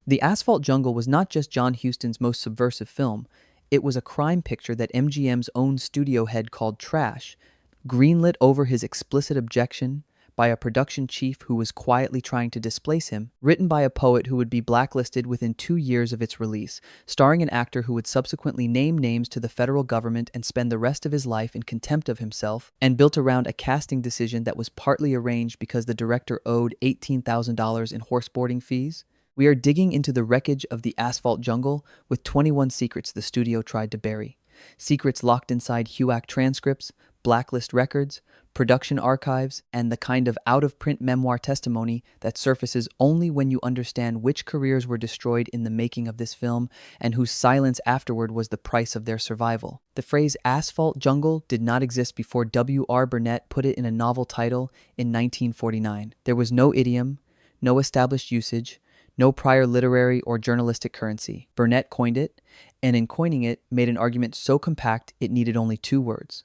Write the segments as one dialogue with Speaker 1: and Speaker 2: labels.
Speaker 1: The Asphalt Jungle was not just John Huston's most subversive film, it was a crime picture that MGM's own studio head called trash, greenlit over his explicit objection by a production chief who was quietly trying to displace him, written by a poet who would be blacklisted within 2 years of its release, starring an actor who would subsequently name names to the federal government and spend the rest of his life in contempt of himself, and built around a casting decision that was partly arranged because the director owed $18,000 in horseboarding fees. We are digging into the wreckage of the Asphalt Jungle with 21 secrets the studio tried to bury. Secrets locked inside HUAC transcripts, blacklist records, production archives, and the kind of out-of-print memoir testimony that surfaces only when you understand which careers were destroyed in the making of this film and whose silence afterward was the price of their survival. The phrase Asphalt Jungle did not exist before W.R. Burnett put it in a novel title in 1949. There was no idiom, no established usage, no prior literary or journalistic currency. Burnett coined it, and in coining it, made an argument so compact it needed only 2 words.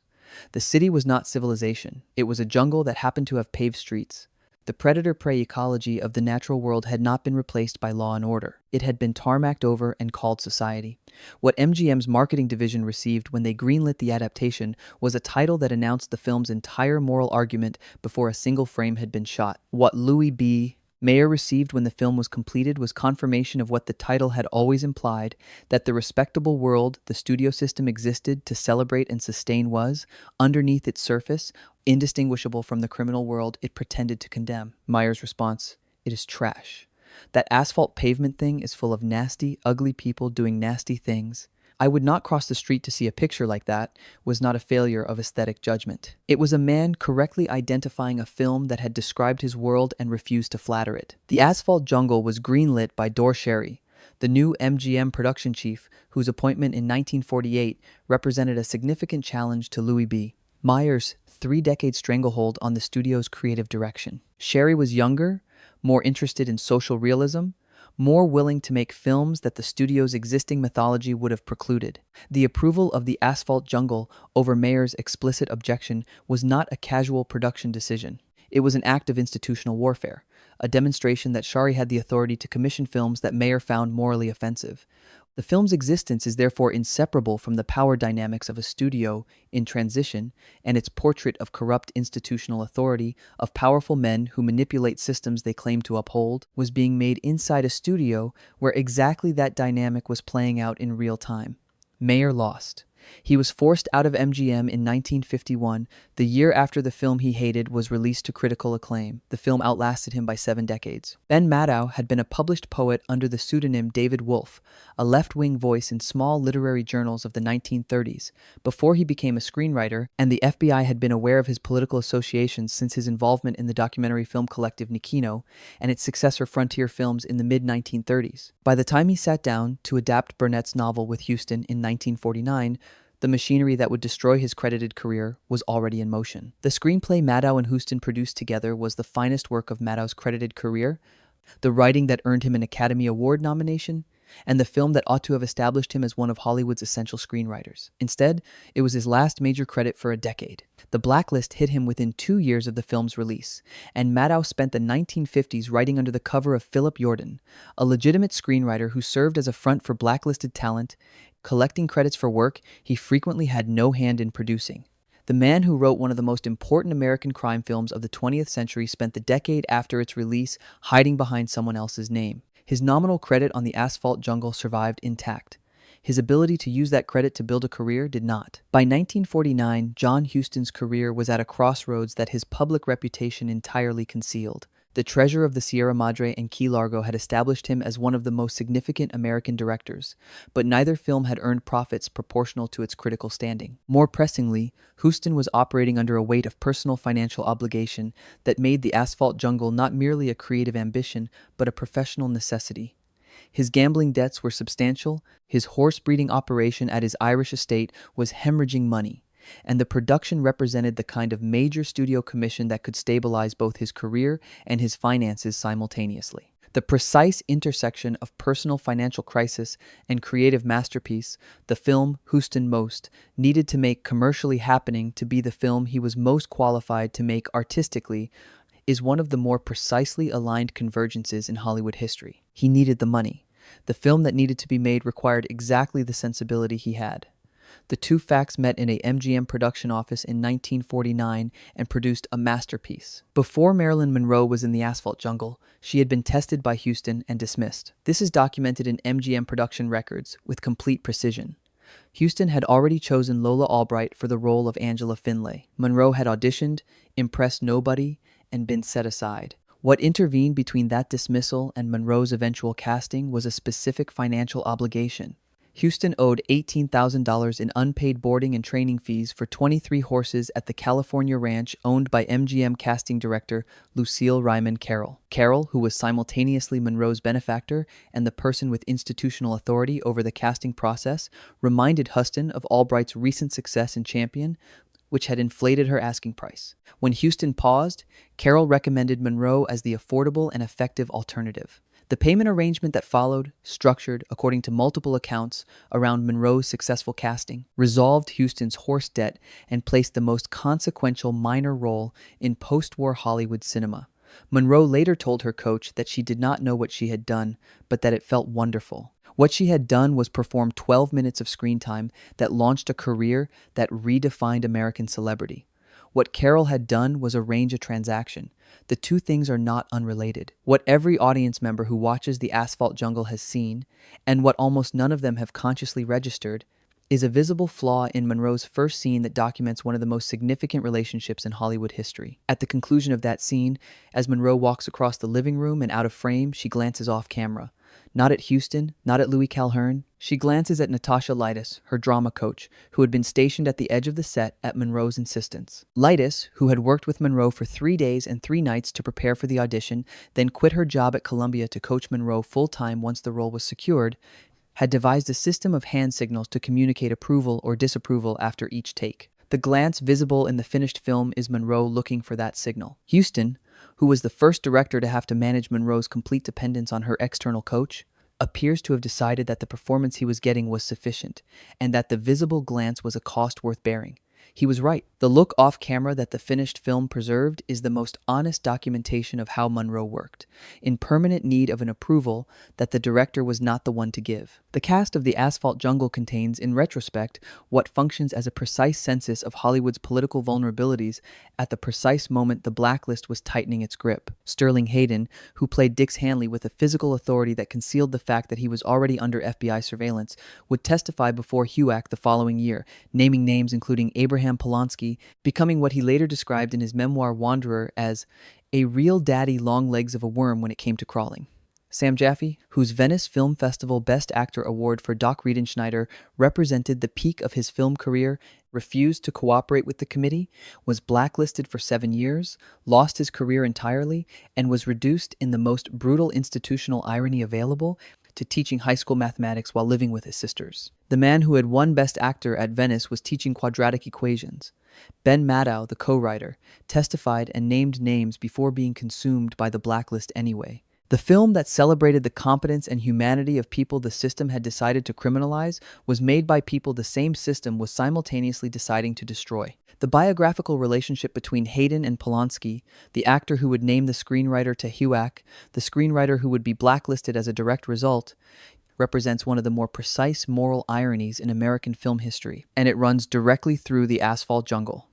Speaker 1: The city was not civilization. It was a jungle that happened to have paved streets. The predator-prey ecology of the natural world had not been replaced by law and order. It had been tarmacked over and called society. What MGM's marketing division received when they greenlit the adaptation was a title that announced the film's entire moral argument before a single frame had been shot. What Louis B. Mayer received when the film was completed was confirmation of what the title had always implied, that the respectable world the studio system existed to celebrate and sustain was, underneath its surface, indistinguishable from the criminal world it pretended to condemn. Mayer's response: it is trash. That asphalt pavement thing is full of nasty, ugly people doing nasty things. I would not cross the street to see a picture like that was not a failure of aesthetic judgment. It was a man correctly identifying a film that had described his world and refused to flatter it. The Asphalt Jungle was greenlit by Dor Sherry, the new MGM production chief, whose appointment in 1948 represented a significant challenge to Louis B. Mayer's 3-decade stranglehold on the studio's creative direction. Sherry was younger, more interested in social realism, more willing to make films that the studio's existing mythology would have precluded. The approval of the Asphalt Jungle over Mayer's explicit objection was not a casual production decision. It was an act of institutional warfare, a demonstration that Shari had the authority to commission films that Mayer found morally offensive. The film's existence is therefore inseparable from the power dynamics of a studio in transition and its portrait of corrupt institutional authority, of powerful men who manipulate systems they claim to uphold, was being made inside a studio where exactly that dynamic was playing out in real time. Mayer lost. He was forced out of MGM in 1951, the year after the film he hated was released to critical acclaim. The film outlasted him by 7 decades. Ben Maddow had been a published poet under the pseudonym David Wolfe, a left-wing voice in small literary journals of the 1930s, before he became a screenwriter, and the FBI had been aware of his political associations since his involvement in the documentary film collective Nikino and its successor Frontier Films in the mid-1930s. By the time he sat down to adapt Burnett's novel with Huston in 1949, the machinery that would destroy his credited career was already in motion. The screenplay Maddow and Huston produced together was the finest work of Maddow's credited career, the writing that earned him an Academy Award nomination, and the film that ought to have established him as one of Hollywood's essential screenwriters. Instead, it was his last major credit for a decade. The Blacklist hit him within 2 years of the film's release, and Maddow spent the 1950s writing under the cover of Philip Yordan, a legitimate screenwriter who served as a front for blacklisted talent, collecting credits for work he frequently had no hand in producing. The man who wrote one of the most important American crime films of the 20th century spent the decade after its release hiding behind someone else's name. His nominal credit on the Asphalt Jungle survived intact. His ability to use that credit to build a career did not. By 1949, John Huston's career was at a crossroads that his public reputation entirely concealed. The treasure of the Sierra Madre and Key Largo had established him as one of the most significant American directors, but neither film had earned profits proportional to its critical standing. More pressingly, Huston was operating under a weight of personal financial obligation that made the Asphalt Jungle not merely a creative ambition, but a professional necessity. His gambling debts were substantial, his horse-breeding operation at his Irish estate was hemorrhaging money, and the production represented the kind of major studio commission that could stabilize both his career and his finances simultaneously. The precise intersection of personal financial crisis and creative masterpiece, the film Huston most needed to make commercially happening to be the film he was most qualified to make artistically, is one of the more precisely aligned convergences in Hollywood history. He needed the money. The film that needed to be made required exactly the sensibility he had. The two facts met in a MGM production office in 1949 and produced a masterpiece. Before Marilyn Monroe was in the Asphalt Jungle, she had been tested by Huston and dismissed. This is documented in MGM production records with complete precision. Huston had already chosen Lola Albright for the role of Angela Finlay. Monroe had auditioned, impressed nobody, and been set aside. What intervened between that dismissal and Monroe's eventual casting was a specific financial obligation. Huston owed $18,000 in unpaid boarding and training fees for 23 horses at the California ranch owned by MGM casting director Lucille Ryman Carroll. Carroll, who was simultaneously Monroe's benefactor and the person with institutional authority over the casting process, reminded Huston of Albright's recent success in Champion, which had inflated her asking price. When Huston paused, Carroll recommended Monroe as the affordable and effective alternative. The payment arrangement that followed, structured, according to multiple accounts, around Monroe's successful casting, resolved Huston's horse debt and placed the most consequential minor role in post-war Hollywood cinema. Monroe later told her coach that she did not know what she had done, but that it felt wonderful. What she had done was perform 12 minutes of screen time that launched a career that redefined American celebrity. What Carroll had done was arrange a transaction. The two things are not unrelated. What every audience member who watches the Asphalt Jungle has seen, and what almost none of them have consciously registered, is a visible flaw in Monroe's first scene that documents one of the most significant relationships in Hollywood history. At the conclusion of that scene, as Monroe walks across the living room and out of frame, she glances off camera. Not at Huston, not at Louis Calhern. She glances at Natasha Lytis, her drama coach, who had been stationed at the edge of the set at Monroe's insistence. Lytis, who had worked with Monroe for 3 days and 3 nights to prepare for the audition, then quit her job at Columbia to coach Monroe full-time once the role was secured, had devised a system of hand signals to communicate approval or disapproval after each take. The glance visible in the finished film is Monroe looking for that signal. Huston, who was the first director to have to manage Monroe's complete dependence on her external coach, appears to have decided that the performance he was getting was sufficient, and that the visible glance was a cost worth bearing. He was right. The look off camera that the finished film preserved is the most honest documentation of how Monroe worked, in permanent need of an approval that the director was not the one to give. The cast of The Asphalt Jungle contains, in retrospect, what functions as a precise census of Hollywood's political vulnerabilities at the precise moment the Blacklist was tightening its grip. Sterling Hayden, who played Dix Hanley with a physical authority that concealed the fact that he was already under FBI surveillance, would testify before HUAC the following year, naming names including Abraham Polonsky, becoming what he later described in his memoir Wanderer as a real daddy long legs of a worm when it came to crawling. Sam Jaffe, whose Venice Film Festival Best Actor award for Doc Riedenschneider represented the peak of his film career, refused to cooperate with the committee, was blacklisted for 7 years, lost his career entirely, and was reduced, in the most brutal institutional irony available, to teaching high school mathematics while living with his sisters. The man who had won Best Actor at Venice was teaching quadratic equations. Ben Maddow, the co-writer, testified and named names before being consumed by the blacklist anyway. The film that celebrated the competence and humanity of people the system had decided to criminalize was made by people the same system was simultaneously deciding to destroy. The biographical relationship between Hayden and Polonsky, the actor who would name the screenwriter to HUAC, the screenwriter who would be blacklisted as a direct result, represents one of the more precise moral ironies in American film history, and it runs directly through The Asphalt Jungle.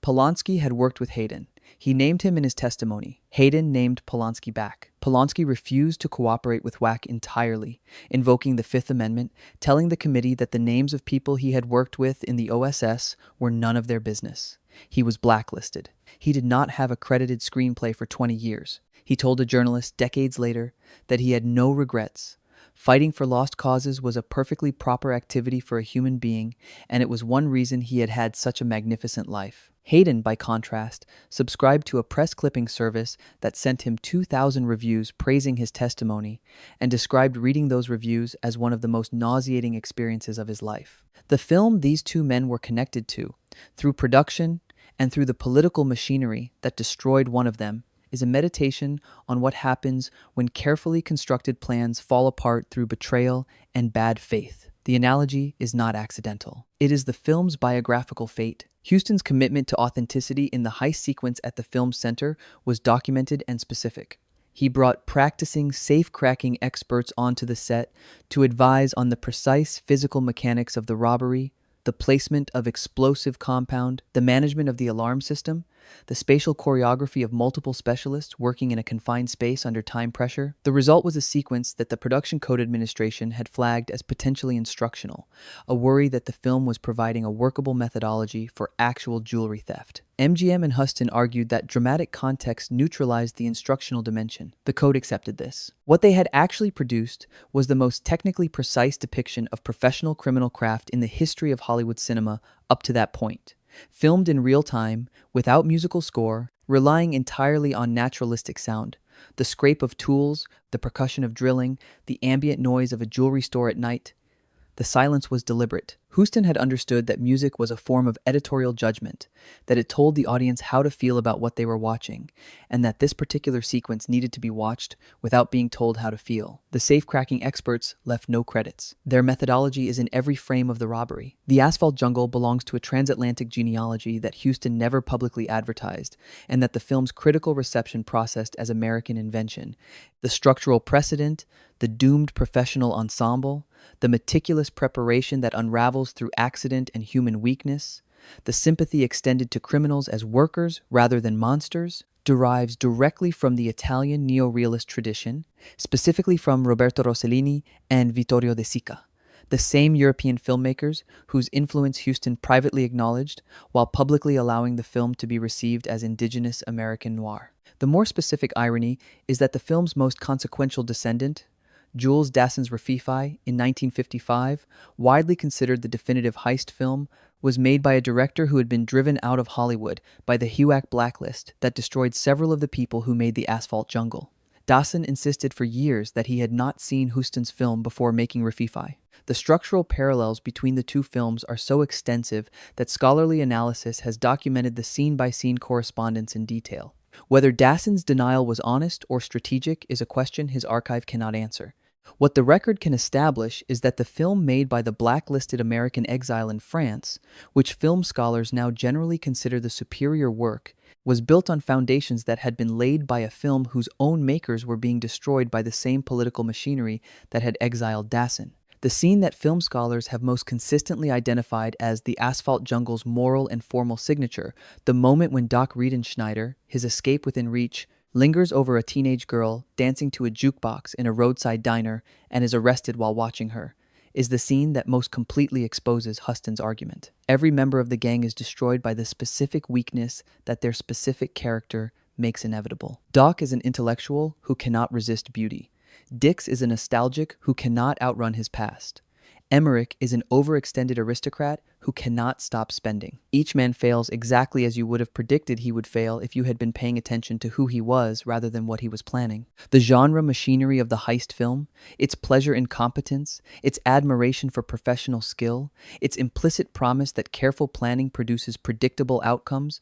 Speaker 1: Polonsky had worked with Hayden. He named him in his testimony. Hayden named Polonsky back. Polonsky refused to cooperate with WAC entirely, invoking the Fifth Amendment, telling the committee that the names of people he had worked with in the OSS were none of their business. He was blacklisted. He did not have a credited screenplay for 20 years. He told a journalist decades later that he had no regrets. Fighting for lost causes was a perfectly proper activity for a human being, and it was one reason he had had such a magnificent life. Hayden, by contrast, subscribed to a press clipping service that sent him 2,000 reviews praising his testimony and described reading those reviews as one of the most nauseating experiences of his life. The film these two men were connected to, through production and through the political machinery that destroyed one of them, is a meditation on what happens when carefully constructed plans fall apart through betrayal and bad faith. The analogy is not accidental. It is the film's biographical fate. Huston's commitment to authenticity in the heist sequence at the film's center was documented and specific. He brought practicing safe-cracking experts onto the set to advise on the precise physical mechanics of the robbery, the placement of explosive compound, the management of the alarm system, the spatial choreography of multiple specialists working in a confined space under time pressure. The result was a sequence that the Production Code Administration had flagged as potentially instructional, a worry that the film was providing a workable methodology for actual jewelry theft. MGM and Huston argued that dramatic context neutralized the instructional dimension. The code accepted this. What they had actually produced was the most technically precise depiction of professional criminal craft in the history of Hollywood cinema up to that point. Filmed in real time, without musical score, relying entirely on naturalistic sound. The scrape of tools, the percussion of drilling, the ambient noise of a jewelry store at night. The silence was deliberate. Huston had understood that music was a form of editorial judgment, that it told the audience how to feel about what they were watching, and that this particular sequence needed to be watched without being told how to feel. The safe-cracking experts left no credits. Their methodology is in every frame of the robbery. The Asphalt Jungle belongs to a transatlantic genealogy that Huston never publicly advertised, and that the film's critical reception processed as American invention. The structural precedent, the doomed professional ensemble, the meticulous preparation that unravels through accident and human weakness, the sympathy extended to criminals as workers rather than monsters, derives directly from the Italian neo-realist tradition, specifically from Roberto Rossellini and Vittorio De Sica, the same European filmmakers whose influence Huston privately acknowledged while publicly allowing the film to be received as indigenous American noir. The more specific irony is that the film's most consequential descendant, Jules Dassin's Rififi, in 1955, widely considered the definitive heist film, was made by a director who had been driven out of Hollywood by the HUAC Blacklist that destroyed several of the people who made the Asphalt Jungle. Dassin insisted for years that he had not seen Huston's film before making Rififi. The structural parallels between the two films are so extensive that scholarly analysis has documented the scene-by-scene correspondence in detail. Whether Dassin's denial was honest or strategic is a question his archive cannot answer. What the record can establish is that the film made by the blacklisted American exile in France, which film scholars now generally consider the superior work, was built on foundations that had been laid by a film whose own makers were being destroyed by the same political machinery that had exiled Dassin. The scene that film scholars have most consistently identified as the Asphalt Jungle's moral and formal signature, the moment when Doc Riedenschneider, his escape within reach, lingers over a teenage girl dancing to a jukebox in a roadside diner and is arrested while watching her, is the scene that most completely exposes Huston's argument. Every member of the gang is destroyed by the specific weakness that their specific character makes inevitable. Doc is an intellectual who cannot resist beauty. Dix is a nostalgic who cannot outrun his past. Emmerich is an overextended aristocrat who cannot stop spending. Each man fails exactly as you would have predicted he would fail if you had been paying attention to who he was rather than what he was planning. The genre machinery of the heist film, its pleasure in competence, its admiration for professional skill, its implicit promise that careful planning produces predictable outcomes,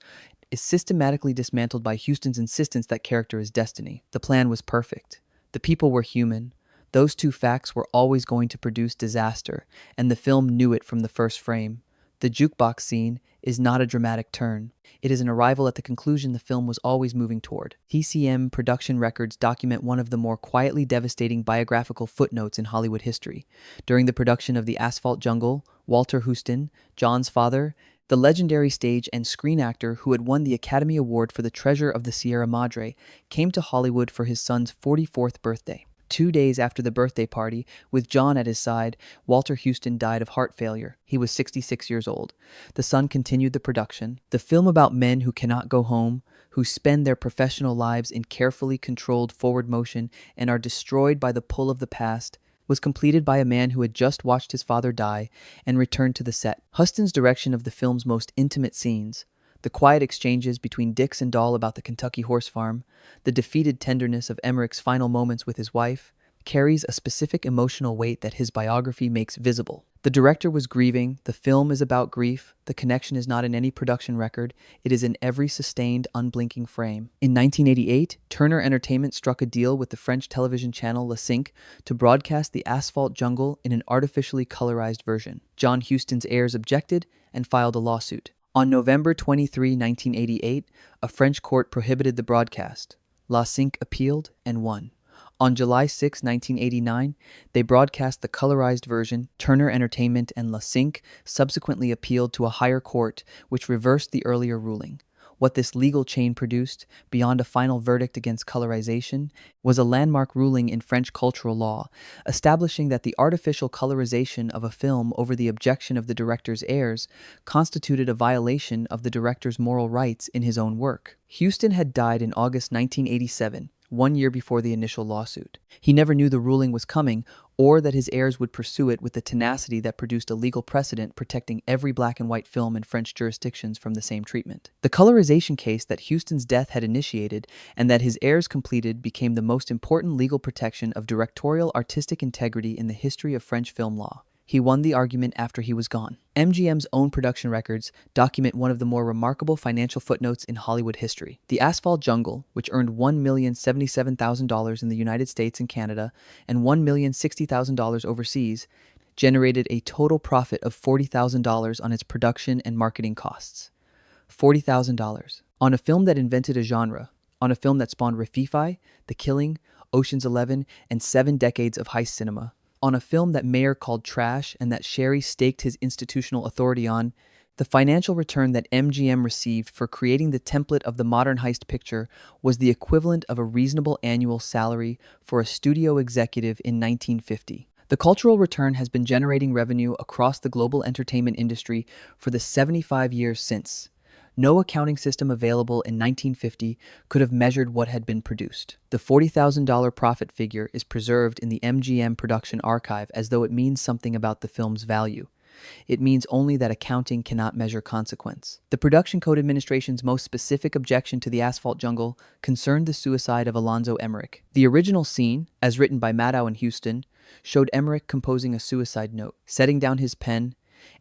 Speaker 1: is systematically dismantled by Huston's insistence that character is destiny. The plan was perfect. The people were human. Those two facts were always going to produce disaster, and the film knew it from the first frame. The jukebox scene is not a dramatic turn. It is an arrival at the conclusion the film was always moving toward. TCM production records document one of the more quietly devastating biographical footnotes in Hollywood history. During the production of The Asphalt Jungle, Walter Huston, John's father, the legendary stage and screen actor who had won the Academy Award for The Treasure of the Sierra Madre, came to Hollywood for his son's 44th birthday. 2 days after the birthday party, with John at his side, Walter Huston died of heart failure. He was 66 years old. The son continued the production. The film about men who cannot go home, who spend their professional lives in carefully controlled forward motion and are destroyed by the pull of the past, was completed by a man who had just watched his father die and returned to the set. Huston's direction of the film's most intimate scenes, the quiet exchanges between Dix and Doll about the Kentucky horse farm, the defeated tenderness of Emmerich's final moments with his wife, carries a specific emotional weight that his biography makes visible. The director was grieving, the film is about grief, the connection is not in any production record, it is in every sustained, unblinking frame. In 1988, Turner Entertainment struck a deal with the French television channel Le Cinq to broadcast The Asphalt Jungle in an artificially colorized version. John Huston's heirs objected and filed a lawsuit. On November 23, 1988, a French court prohibited the broadcast. La Cinq appealed and won. On July 6, 1989, they broadcast the colorized version. Turner Entertainment and La Cinq subsequently appealed to a higher court, which reversed the earlier ruling. What this legal chain produced, beyond a final verdict against colorization, was a landmark ruling in French cultural law, establishing that the artificial colorization of a film over the objection of the director's heirs constituted a violation of the director's moral rights in his own work. Huston had died in August 1987. 1 year before the initial lawsuit. He never knew the ruling was coming, or that his heirs would pursue it with the tenacity that produced a legal precedent protecting every black and white film in French jurisdictions from the same treatment. The colorization case that Huston's death had initiated and that his heirs completed became the most important legal protection of directorial artistic integrity in the history of French film law. He won the argument after he was gone. MGM's own production records document one of the more remarkable financial footnotes in Hollywood history. The Asphalt Jungle, which earned $1,077,000 in the United States and Canada and $1,060,000 overseas, generated a total profit of $40,000 on its production and marketing costs. $40,000. On a film that invented a genre, on a film that spawned Rififi, The Killing, Ocean's 11, and 7 decades of heist cinema. On a film that Mayer called trash and that Sherry staked his institutional authority on, the financial return that MGM received for creating the template of the modern heist picture was the equivalent of a reasonable annual salary for a studio executive in 1950. The cultural return has been generating revenue across the global entertainment industry for the 75 years since. No accounting system available in 1950 could have measured what had been produced. The $40,000 profit figure is preserved in the MGM production archive as though it means something about the film's value. It means only that accounting cannot measure consequence. The Production Code Administration's most specific objection to the Asphalt Jungle concerned the suicide of Alonzo Emmerich. The original scene, as written by Maddow and Huston, showed Emmerich composing a suicide note, setting down his pen,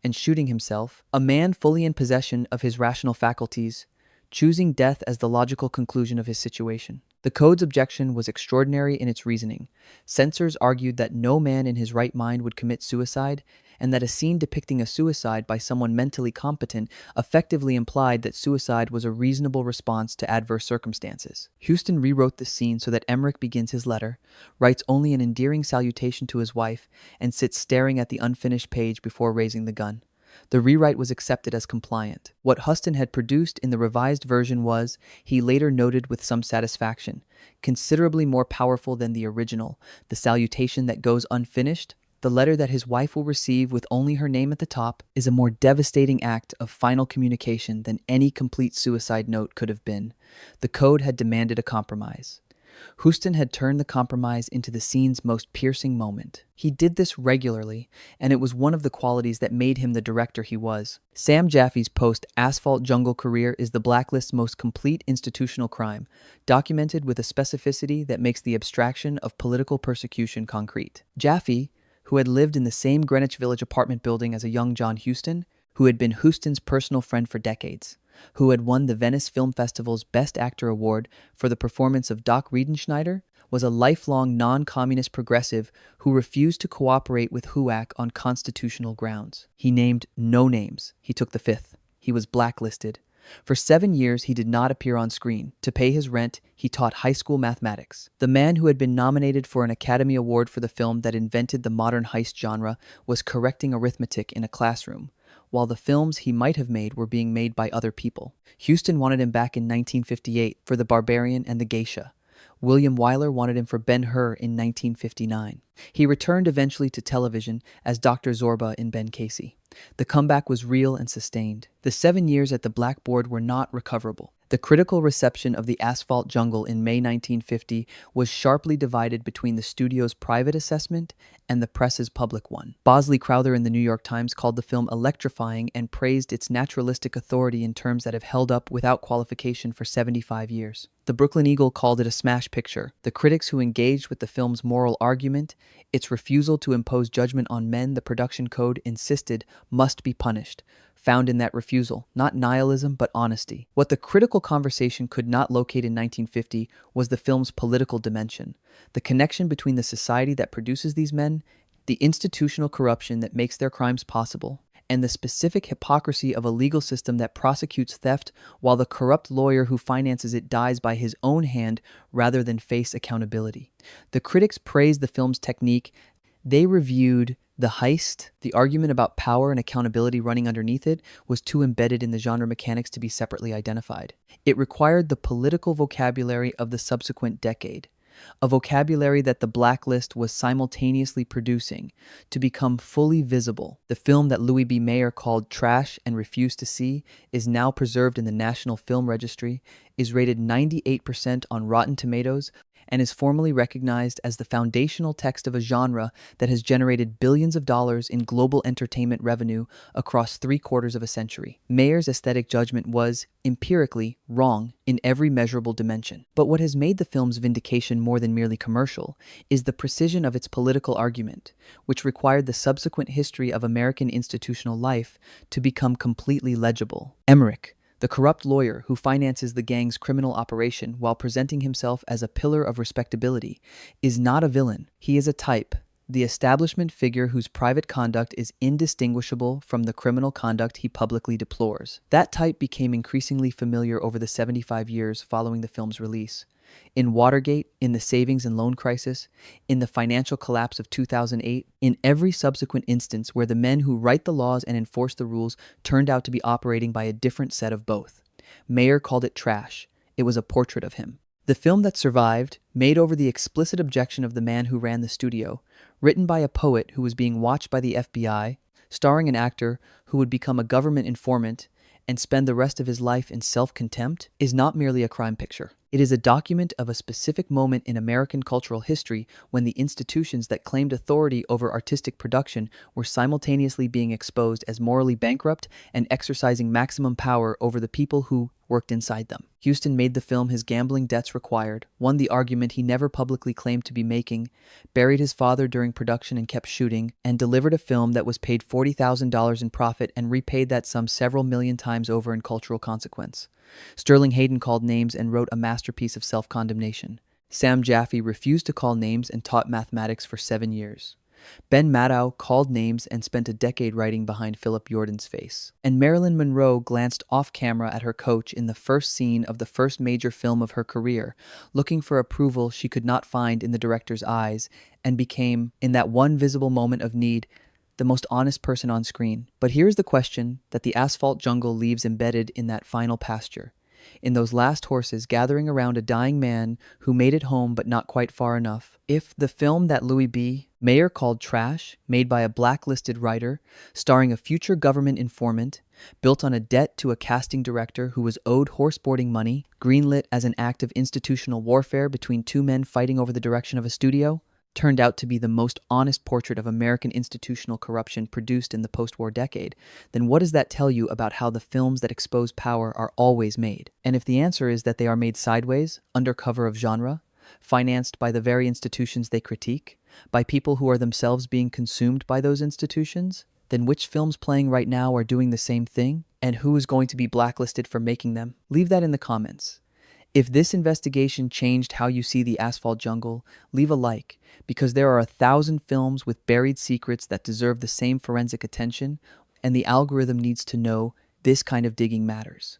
Speaker 1: and shooting himself, a man fully in possession of his rational faculties, choosing death as the logical conclusion of his situation. The Code's objection was extraordinary in its reasoning. Censors argued that no man in his right mind would commit suicide, and that a scene depicting a suicide by someone mentally competent effectively implied that suicide was a reasonable response to adverse circumstances. Huston rewrote the scene so that Emmerich begins his letter, writes only an endearing salutation to his wife, and sits staring at the unfinished page before raising the gun. The rewrite was accepted as compliant. What Huston had produced in the revised version was, he later noted with some satisfaction, considerably more powerful than the original. The salutation that goes unfinished, the letter that his wife will receive with only her name at the top, is a more devastating act of final communication than any complete suicide note could have been. The Code had demanded a compromise. Huston had turned the compromise into the scene's most piercing moment. He did this regularly, and it was one of the qualities that made him the director he was. Sam Jaffe's post-Asphalt Jungle career is the Blacklist's most complete institutional crime, documented with a specificity that makes the abstraction of political persecution concrete. Jaffe, who had lived in the same Greenwich Village apartment building as a young John Huston, who had been Huston's personal friend for decades, who had won the Venice Film Festival's Best Actor Award for the performance of Doc Riedenschneider, was a lifelong non-communist progressive who refused to cooperate with HUAC on constitutional grounds. He named no names. He took the fifth. He was blacklisted. For 7 years, he did not appear on screen. To pay his rent, he taught high school mathematics. The man who had been nominated for an Academy Award for the film that invented the modern heist genre was correcting arithmetic in a classroom, while the films he might have made were being made by other people. Huston wanted him back in 1958 for The Barbarian and the Geisha. William Wyler wanted him for Ben-Hur in 1959. He returned eventually to television as Dr. Zorba in Ben Casey. The comeback was real and sustained. The 7 years at the blackboard were not recoverable. The critical reception of the Asphalt Jungle in May 1950 was sharply divided between the studio's private assessment and the press's public one. Bosley Crowther in the New York Times called the film electrifying and praised its naturalistic authority in terms that have held up without qualification for 75 years. The Brooklyn Eagle called it a smash picture. The critics who engaged with the film's moral argument, its refusal to impose judgment on men the production code insisted must be punished, found in that refusal, not nihilism but honesty. What the critical conversation could not locate in 1950 was the film's political dimension, the connection between the society that produces these men, the institutional corruption that makes their crimes possible, and the specific hypocrisy of a legal system that prosecutes theft while the corrupt lawyer who finances it dies by his own hand rather than face accountability. The critics praised the film's technique. They reviewed the heist. The argument about power and accountability running underneath it was too embedded in the genre mechanics to be separately identified. It required the political vocabulary of the subsequent decade, a vocabulary that the Blacklist was simultaneously producing, to become fully visible. The film that Louis B. Mayer called trash and refused to see is now preserved in the National Film Registry, is rated 98% on Rotten Tomatoes, and is formally recognized as the foundational text of a genre that has generated billions of dollars in global entertainment revenue across 3/4 of a century. Mayer's aesthetic judgment was, empirically, wrong in every measurable dimension. But what has made the film's vindication more than merely commercial is the precision of its political argument, which required the subsequent history of American institutional life to become completely legible. Emmerich, the corrupt lawyer who finances the gang's criminal operation while presenting himself as a pillar of respectability, is not a villain. He is a type, the establishment figure whose private conduct is indistinguishable from the criminal conduct he publicly deplores. That type became increasingly familiar over the 75 years following the film's release. In Watergate, in the savings and loan crisis, in the financial collapse of 2008, in every subsequent instance where the men who write the laws and enforce the rules turned out to be operating by a different set of both. Mayer called it trash. It was a portrait of him. The film that survived, made over the explicit objection of the man who ran the studio, written by a poet who was being watched by the FBI, starring an actor who would become a government informant and spend the rest of his life in self-contempt, is not merely a crime picture. It is a document of a specific moment in American cultural history when the institutions that claimed authority over artistic production were simultaneously being exposed as morally bankrupt and exercising maximum power over the people who worked inside them. Huston made the film his gambling debts required, won the argument he never publicly claimed to be making, buried his father during production and kept shooting, and delivered a film that was paid $40,000 in profit and repaid that sum several million times over in cultural consequence. Sterling Hayden called names and wrote a masterpiece of self-condemnation. Sam Jaffe refused to call names and taught mathematics for 7 years. Ben Maddow called names and spent a decade writing behind Philip Jordan's face. And Marilyn Monroe glanced off camera at her coach in the first scene of the first major film of her career, looking for approval she could not find in the director's eyes, and became, in that one visible moment of need, the most honest person on screen. But here's the question that the Asphalt Jungle leaves embedded in that final pasture, in those last horses gathering around a dying man who made it home but not quite far enough. If the film that Louis B. Mayer called trash, made by a blacklisted writer, starring a future government informant, built on a debt to a casting director who was owed horseboarding money, greenlit as an act of institutional warfare between two men fighting over the direction of a studio, turned out to be the most honest portrait of American institutional corruption produced in the post-war decade, then what does that tell you about how the films that expose power are always made? And if the answer is that they are made sideways, under cover of genre, financed by the very institutions they critique, by people who are themselves being consumed by those institutions, then which films playing right now are doing the same thing? And who is going to be blacklisted for making them? Leave that in the comments. If this investigation changed how you see the Asphalt Jungle, leave a like, because there are 1,000 films with buried secrets that deserve the same forensic attention, and the algorithm needs to know this kind of digging matters.